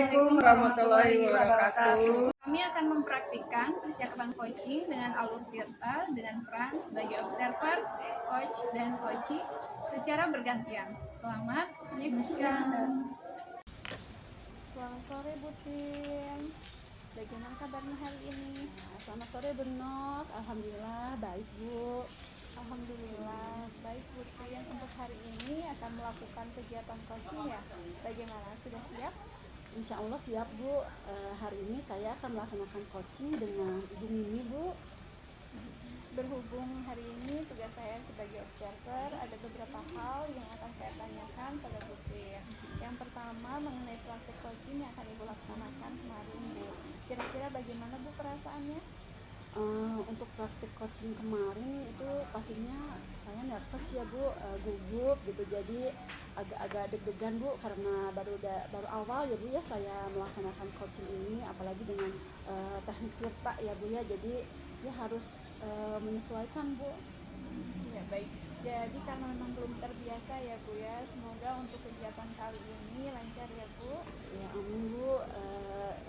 Assalamualaikum warahmatullahi wabarakatuh. Kami akan mempraktikkan percakapan coaching dengan alur Tirta dengan peran sebagai observer, coach, dan coachee secara bergantian. Selamat menyaksikan. Selamat sore Bu Tim. Bagaimana kabarnya hari ini? Selamat sore Bu Nok. Alhamdulillah baik Bu. Alhamdulillah baik Bu Tim. Untuk hari ini akan melakukan kegiatan coaching ya. Bagaimana? Sudah siap? Insya Allah siap Bu. Hari ini saya akan melaksanakan coaching dengan Ibu Mimi Bu. Berhubung hari ini tugas saya sebagai observer, ada beberapa hal yang akan saya tanyakan pada Bu Tim. Yang pertama mengenai praktik coaching yang akan Ibu laksanakan kemarin Bu. Kira-kira bagaimana Bu perasaannya? Untuk praktik coaching kemarin itu pastinya saya nervous ya Bu, gugup gitu, jadi agak-agak deg-degan Bu, karena baru awal ya Bu ya saya melaksanakan coaching ini, apalagi dengan teknik tirta ya Bu ya, jadi ya harus menyesuaikan Bu. Ya baik, jadi karena memang belum terbiasa ya Bu ya, semoga untuk kegiatan kali ini lancar ya Bu. Ya amin Bu.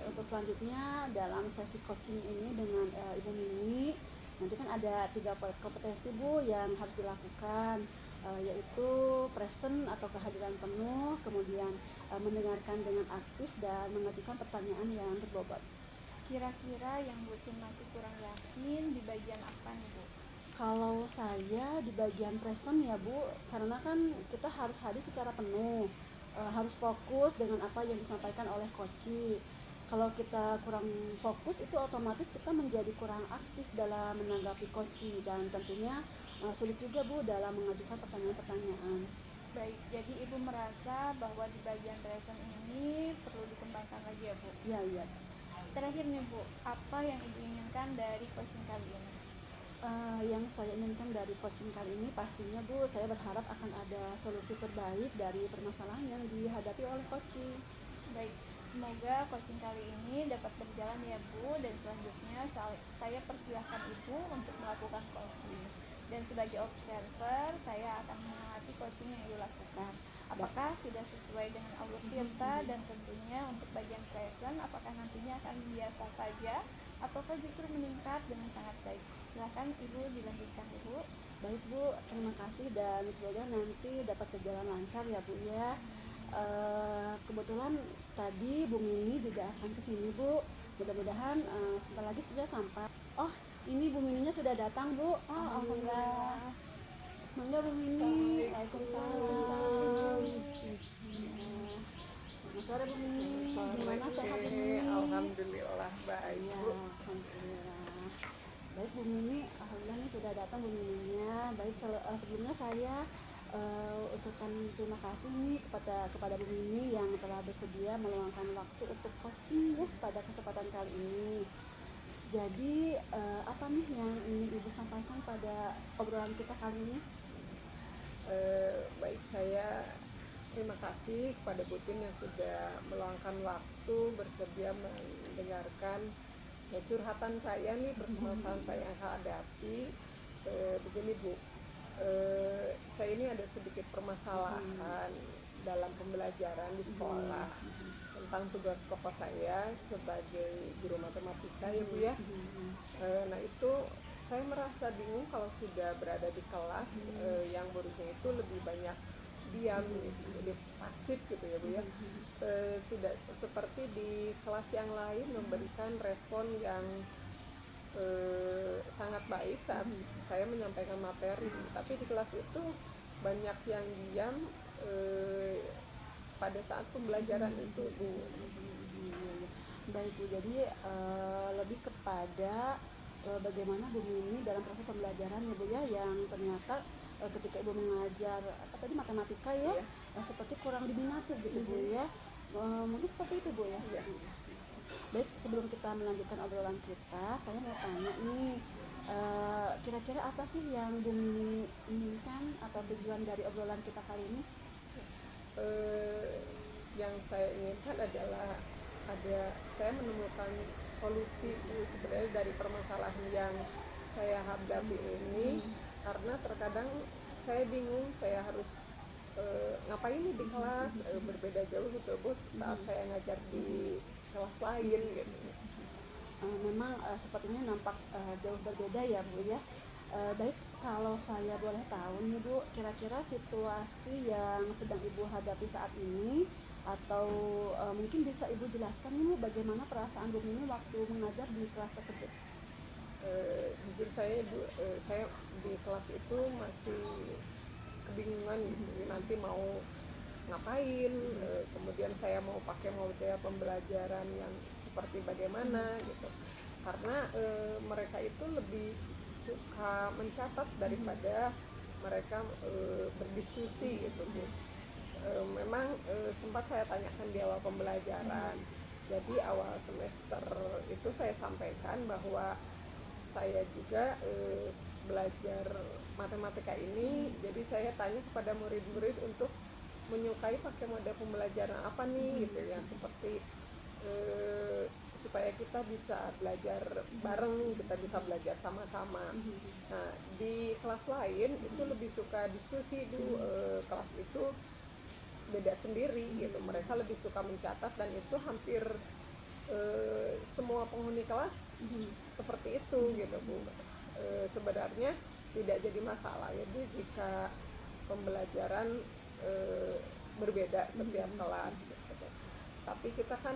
Untuk selanjutnya dalam sesi coaching ini dengan Ibu Mimi, nanti kan ada 3 kompetensi Bu yang harus dilakukan, yaitu present atau kehadiran penuh, kemudian mendengarkan dengan aktif dan mengajukan pertanyaan yang berbobot. Kira-kira yang Bu Tim masih kurang yakin di bagian apa nih Bu? Kalau saya di bagian present ya Bu, karena kan kita harus hadir secara penuh, harus fokus dengan apa yang disampaikan oleh coach. Kalau kita kurang fokus itu otomatis kita menjadi kurang aktif dalam menanggapi coach, dan tentunya sulit juga Bu dalam mengajukan pertanyaan-pertanyaan. Baik, jadi Ibu merasa bahwa di bagian present ini perlu dikembangkan lagi ya Bu? Iya. Terakhir nih Bu, apa yang Ibu inginkan dari coaching kali ini? Yang saya inginkan dari coaching kali ini pastinya Bu, saya berharap akan ada solusi terbaik dari permasalahan yang dihadapi oleh coaching. Baik, semoga coaching kali ini dapat berjalan ya Bu, dan selanjutnya saya persilahkan Ibu untuk melakukan coaching. Dan sebagai observer, saya akan mengamati coaching yang Ibu lakukan. Apakah sudah sesuai dengan alur Tirta, dan tentunya untuk bagian present, apakah nantinya akan biasa saja ataukah justru meningkat dengan sangat baik? Silakan Ibu dilanjutkan Ibu. Baik Bu, terima kasih dan semoga nanti dapat berjalan lancar ya Bu ya. Kebetulan tadi Bu Mimi juga akan kesini Bu, mudah-mudahan sebentar lagi sudah sampai. Oh, ini Bu Mininya sudah datang Bu. Alhamdulillah. Mangga Bu Mini. Waalaikumsalam. Selamat sore Bu Mini. Gimana sehat Bu Mini? Alhamdulillah baik Ya, Bu. alhamdulillah. Baik Bu Mini, alhamdulillah nih sudah datang Bu Mininya. Baik, sebelumnya saya ucapkan terima kasih nih kepada Bu Mini yang telah bersedia meluangkan waktu untuk coaching ya pada kesempatan kali ini. Jadi apa nih yang ingin Ibu sampaikan pada obrolan kita kali ini? Baik, saya terima kasih kepada Bu Tim yang sudah meluangkan waktu bersedia mendengarkan curhatan saya nih, permasalahan saya yang saya hadapi. Begini Bu, saya ini ada sedikit permasalahan dalam pembelajaran di sekolah tentang tugas pokok saya sebagai guru matematika ya Bu ya. Nah itu saya merasa bingung kalau sudah berada di kelas yang muridnya itu lebih banyak diam gitu, jadi pasif gitu ya Bu ya. Tidak seperti di kelas yang lain memberikan respon yang sangat baik saat saya menyampaikan materi, tapi di kelas itu banyak yang diam pada saat pembelajaran itu Bu. Baik Bu, jadi lebih kepada bagaimana Bu Mini dalam proses pembelajaran ya Bu ya, yang ternyata ketika Ibu mengajar tadi matematika ya, seperti kurang diminati gitu Bu ya. Mungkin seperti itu Bu ya. Baik, sebelum kita melanjutkan obrolan kita, saya mau tanya nih, kira-kira apa sih yang Bu Mini inginkan atau tujuan dari obrolan kita kali ini? Yang saya inginkan adalah saya menemukan solusi sebenarnya dari permasalahan yang saya hadapi ini, karena terkadang saya bingung saya harus ngapain nih di kelas, berbeda jauh gitu Bu saat saya ngajar di kelas lain gitu. Memang sepertinya nampak jauh berbeda ya Bu ya. Baik, kalau saya boleh tahu nih Bu, kira-kira situasi yang sedang Ibu hadapi saat ini, atau mungkin bisa Ibu jelaskan ini bagaimana perasaan Bu Mimi waktu mengajar di kelas tersebut? Jujur saya Bu, saya di kelas itu masih kebingungan gitu nanti mau ngapain, kemudian saya mau pakai model pembelajaran yang seperti bagaimana gitu, karena mereka itu lebih suka mencatat daripada mereka berdiskusi gitu Bu. Memang sempat saya tanyakan di awal pembelajaran, jadi awal semester itu saya sampaikan bahwa saya juga belajar matematika ini, jadi saya tanya kepada murid-murid untuk menyukai pakai model pembelajaran apa nih gitu ya, seperti supaya kita bisa belajar bareng, kita bisa belajar sama-sama. Nah di kelas lain itu lebih suka diskusi dulu, kelas itu beda sendiri gitu, mereka lebih suka mencatat dan itu hampir semua penghuni kelas seperti itu gitu Bu. Sebenarnya tidak jadi masalah ya Bu jika pembelajaran berbeda setiap kelas gitu. Tapi kita kan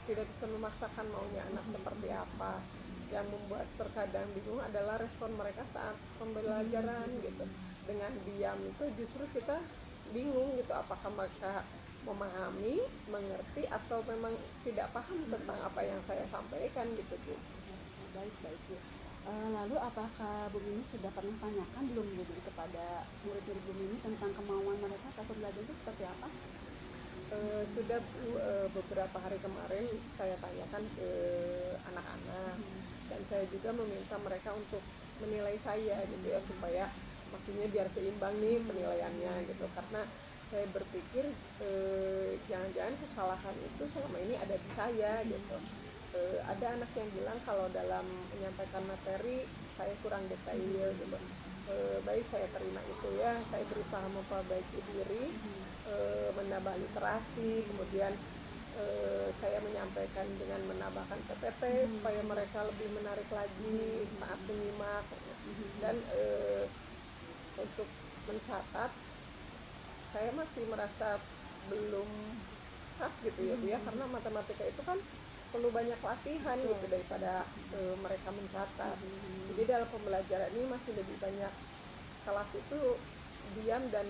tidak bisa memaksakan maunya anak seperti apa. Yang membuat terkadang bingung adalah respon mereka saat pembelajaran gitu. Dengan diam itu justru kita bingung gitu, apakah mereka memahami, mengerti, atau memang tidak paham tentang apa yang saya sampaikan gitu Bu. Baik Bu. Lalu apakah Bu Mimi sudah pernah tanyakan belum Bu kepada murid-murid Bu Mimi tentang kemauan mereka saat belajar itu seperti apa? Sudah Bu, beberapa hari kemarin saya tanyakan ke anak-anak, dan saya juga meminta mereka untuk menilai saya gitu ya, supaya maksudnya biar seimbang nih penilaiannya gitu, karena saya berpikir jangan-jangan kesalahan itu selama ini ada di saya gitu. Ada anak yang bilang kalau dalam menyampaikan materi saya kurang detail gitu. Baik, saya terima itu ya, saya berusaha memperbaiki diri, menambah literasi, kemudian saya menyampaikan dengan menambahkan PPT supaya mereka lebih menarik lagi saat menyimak, dan untuk mencatat saya masih merasa belum pas gitu ya Bu ya, karena matematika itu kan perlu banyak latihan gitu daripada mereka mencatat. Jadi dalam pembelajaran ini masih lebih banyak kelas itu diam dan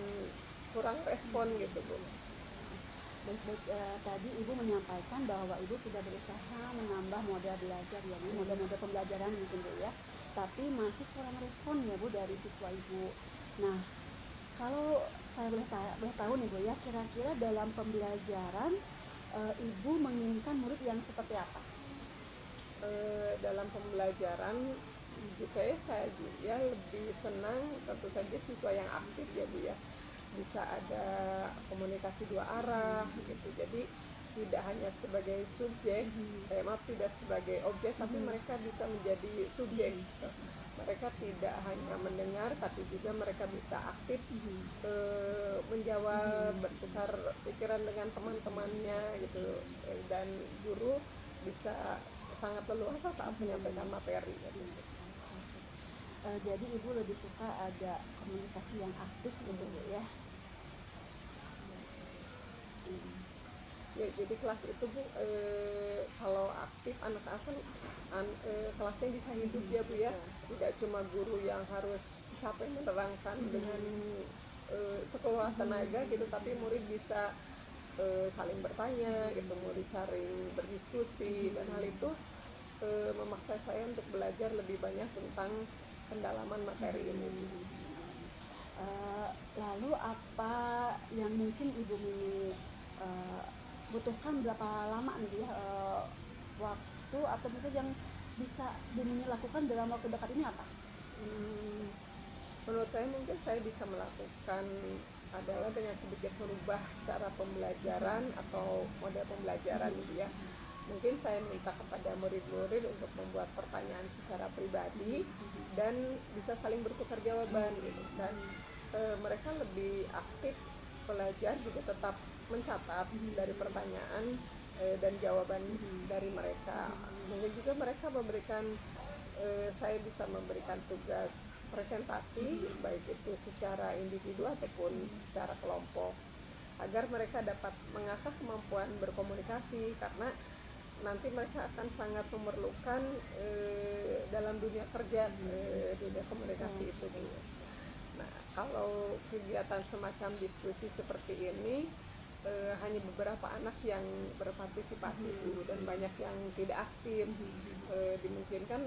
kurang respon gitu Bu. Baik, tadi Ibu menyampaikan bahwa Ibu sudah berusaha menambah model belajar ya Bu, model-model pembelajaran mungkin Bu ya, tapi masih kurang respon ya Bu dari siswa Ibu. Nah, kalau saya boleh tahu nih Bu ya, kira-kira dalam pembelajaran Ibu menginginkan murid yang seperti apa? Dalam pembelajaran jujur saya juga lebih senang tentu saja siswa yang aktif ya Bu ya, bisa ada komunikasi dua arah gitu, jadi tidak hanya sebagai subjek, tidak sebagai objek, tapi mereka bisa menjadi subjek gitu. Mereka tidak hanya mendengar tapi juga mereka bisa aktif menjawab, bertukar pikiran dengan teman-temannya gitu, dan guru bisa sangat leluasa saat menyampaikan materi gitu. Jadi Ibu lebih suka ada komunikasi yang aktif gitu Bu ya. Ya, jadi kelas itu Bu, kalau aktif anak-anak kan kelasnya bisa hidup ya Bu ya, tidak cuma guru yang harus capek menerangkan dengan sekuat tenaga gitu, tapi murid bisa saling bertanya gitu, murid saling berdiskusi, dan hal itu memaksa saya untuk belajar lebih banyak tentang pendalaman materi ini. Lalu apa yang mungkin Ibu Mimi butuhkan berapa lama nih ya waktu atau misalnya yang bisa Ibu Mimi lakukan dalam waktu dekat ini apa? Menurut saya mungkin saya bisa melakukan adalah dengan sedikit merubah cara pembelajaran atau model pembelajaran gitu ya. Mungkin saya minta kepada murid-murid untuk membuat pertanyaan secara pribadi dan bisa saling bertukar jawaban gitu. Dan mereka lebih aktif belajar, juga tetap mencatat dari pertanyaan dan jawaban dari mereka. Mungkin juga mereka memberikan, saya bisa memberikan tugas presentasi, baik itu secara individu ataupun secara kelompok, agar mereka dapat mengasah kemampuan berkomunikasi, karena nanti mereka akan sangat memerlukan dalam dunia kerja, dunia komunikasi itu. Nah, kalau kegiatan semacam diskusi seperti ini, hanya beberapa anak yang berpartisipasi dulu dan banyak yang tidak aktif. Dimungkinkan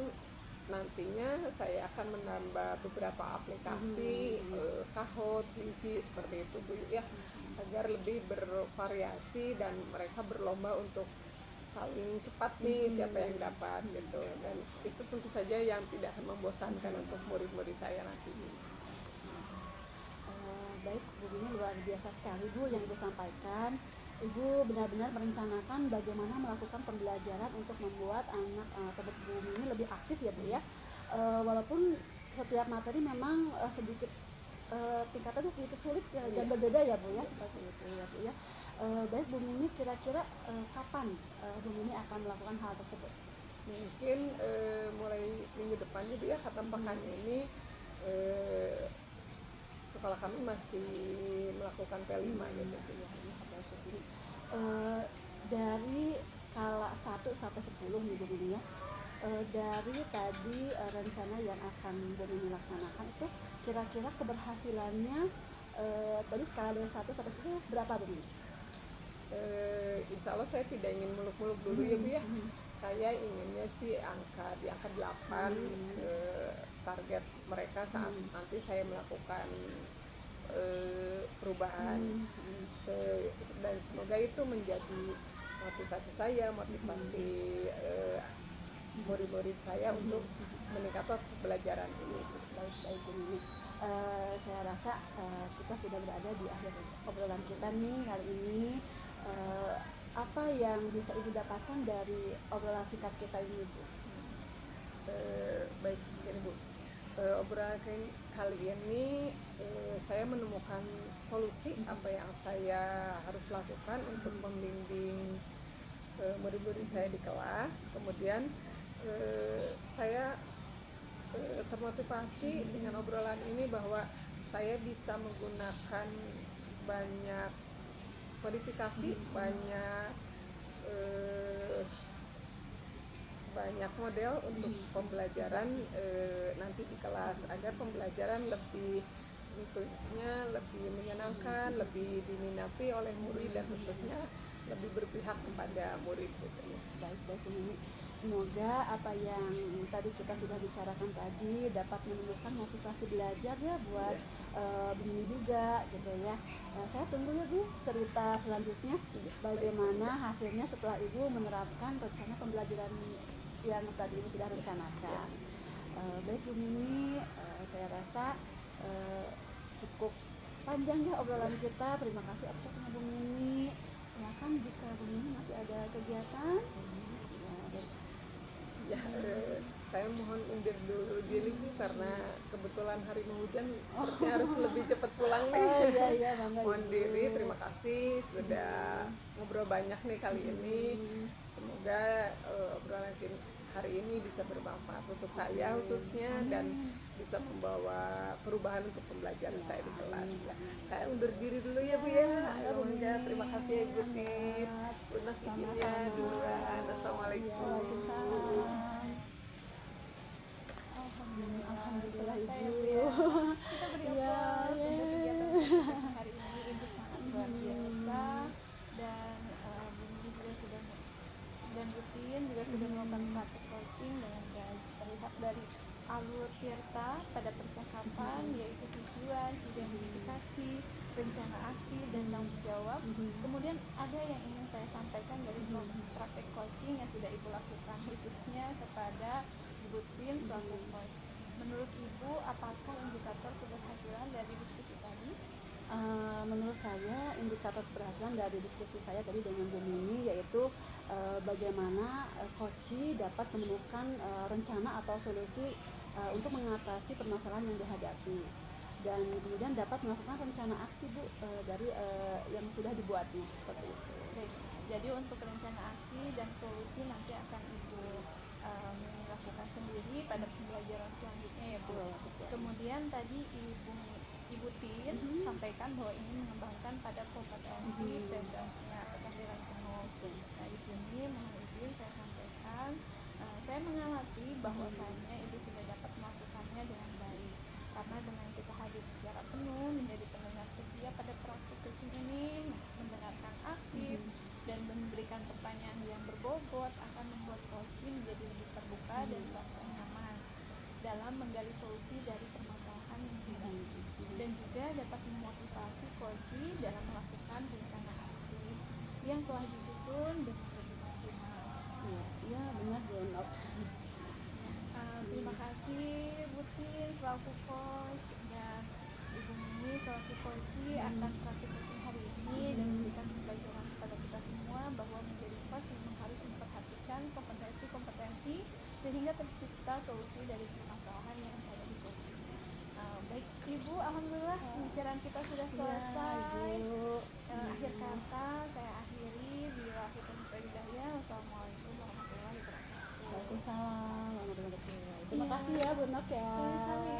nantinya saya akan menambah beberapa aplikasi, Kahoot, Lisi, seperti itu Bu ya, agar lebih bervariasi dan mereka berlomba untuk saling cepat nih siapa yang dapat gitu. Dan itu tentu saja yang tidak akan membosankan untuk murid-murid saya nanti. Baik, Bu Bini, luar biasa sekali Bu yang Ibu sampaikan. Ibu benar-benar merencanakan bagaimana melakukan pembelajaran untuk membuat anak atau Bu Bini lebih aktif ya Bu ya. Walaupun setiap materi memang sedikit tingkatannya sedikit sulit ya, dan berbeda ya Bu ya, seperti itu ya Bu ya. Baik Bu Mini, kira-kira kapan Bu Mini akan melakukan hal tersebut? Mungkin mulai minggu depan Bu ya, kata pekan ini sekolah kami masih melakukan P5 gitu ya. Dari skala 1 sampai 10 nih Bu Mini ya. Dari tadi rencana yang akan Bu Mini laksanakan itu kira-kira keberhasilannya tadi skala dari 1 sampai 10 berapa Bu Mini? Insya Allah saya tidak ingin muluk-muluk dulu ya Bu ya. Saya inginnya sih di angka 8, target mereka saat nanti saya melakukan perubahan, dan semoga itu menjadi motivasi saya, motivasi murid-murid saya untuk meningkatkan pembelajaran ini. Baik Bu Mini. Saya rasa kita sudah berada di akhir obrolan kita nih kali ini. Apa yang bisa Ibu dapatkan dari obrolan singkat kita ini Bu? Baik ini Bu, obrolan kali ini saya menemukan solusi apa yang saya harus lakukan untuk membimbing murid-murid saya di kelas. Kemudian saya termotivasi dengan obrolan ini bahwa saya bisa menggunakan banyak modifikasi, banyak model untuk pembelajaran nanti di kelas, agar pembelajaran lebih tentunya lebih menyenangkan, lebih diminati oleh murid, dan tentunya lebih berpihak kepada murid gitu. Baik Bu Mini. Semoga apa yang tadi kita sudah bicarakan tadi dapat menumbuhkan motivasi belajar ya buat Bu Mini juga gitu ya. Saya tunggu ya Bu cerita selanjutnya, bagaimana hasilnya setelah Ibu menerapkan rencana pembelajaran yang tadi Ibu sudah rencanakan. Baik Bu Mini, saya rasa cukup panjang ya obrolan kita. Terima kasih atas waktunya Bu Mini. Silakan jika Bu Mini masih ada kegiatan. Ya, saya mohon undur dulu diri karena kebetulan hari mau hujan, sepertinya harus lebih cepat pulang nih. Iya, Mohon diri, terima kasih sudah ngobrol banyak nih kali ini. Semoga obrolan hari ini bisa bermanfaat untuk saya khususnya, dan bisa membawa perubahan untuk pembelajaran saya di kelas. Saya undur diri dulu ya Bu ya. Terima kasih ya Ibu Tip. Punah izinnya duluan. Assalamualaikum. Alhamdulillah Selesai Ibu. ya Bu ya. Kita beri aplaus untuk kegiatan coaching hari ini. Ibu sangat luar biasa, dan Bu Mini juga sudah dan rutin juga sudah melakukan praktek coaching dengan baik. Terlihat dari alur Tirta pada percakapan, yaitu tujuan, identifikasi, rencana aksi, dan tanggung jawab. Kemudian ada yang ingin saya sampaikan dari praktek coaching yang sudah Ibu lakukan, khususnya kepada Ibu Tim selaku coach. Menurut Ibu, apakah indikator keberhasilan dari diskusi tadi? Menurut saya indikator keberhasilan dari diskusi saya tadi dengan Bu Mini yaitu bagaimana coach dapat menemukan rencana atau solusi untuk mengatasi permasalahan yang dihadapi. dan kemudian dapat melakukan rencana aksi Bu dari yang sudah dibuatnya seperti itu. Baik, jadi untuk rencana aksi dan solusi nanti akan Ibu lakukan sendiri pada pembelajaran selanjutnya ya Bu. Betul. Kemudian tadi Ibu Tin sampaikan bahwa ingin mengembangkan pada kompetensi presensnya, keterampilan penuh. Nah di sini mohon izin saya sampaikan, saya mengamati bahwasannya Ibu sudah dapat melakukannya dengan baik. Karena dengan kita hadir secara penuh, menjadi pendengar setia pada praktik coaching ini, mendengarkan aktif, dan memberikan pertanyaan yang berbobot akan membuat coaching menjadi lebih terbuka dan merasa nyaman dalam menggali solusi dari permasalahan yang dihadapi, dan juga dapat memotivasi coaching dalam melakukan rencana aksi yang telah disusun dengan lebih maksimal. Iya benar Bu Nok. Terima kasih Bu Tin selaku coach dan Ibu Mimi selaku coaching atas praktik coaching hari ini dan memberikan pembelajaran kepada kita semua bahwa menjadi coach memang harus memperhatikan kompetensi-kompetensi sehingga tercipta solusi dari permasalahan yang ada di coaching. Baik Ibu, alhamdulillah pembicaraan kita sudah selesai. Akhir kata saya akhiri, bila hidayah. Wassalamualaikum warahmatullahi wabarakatuh. Waalaikumsalam warahmatullahi wabarakatuh. Terima kasih ya Bu Nok ya. Sama-sama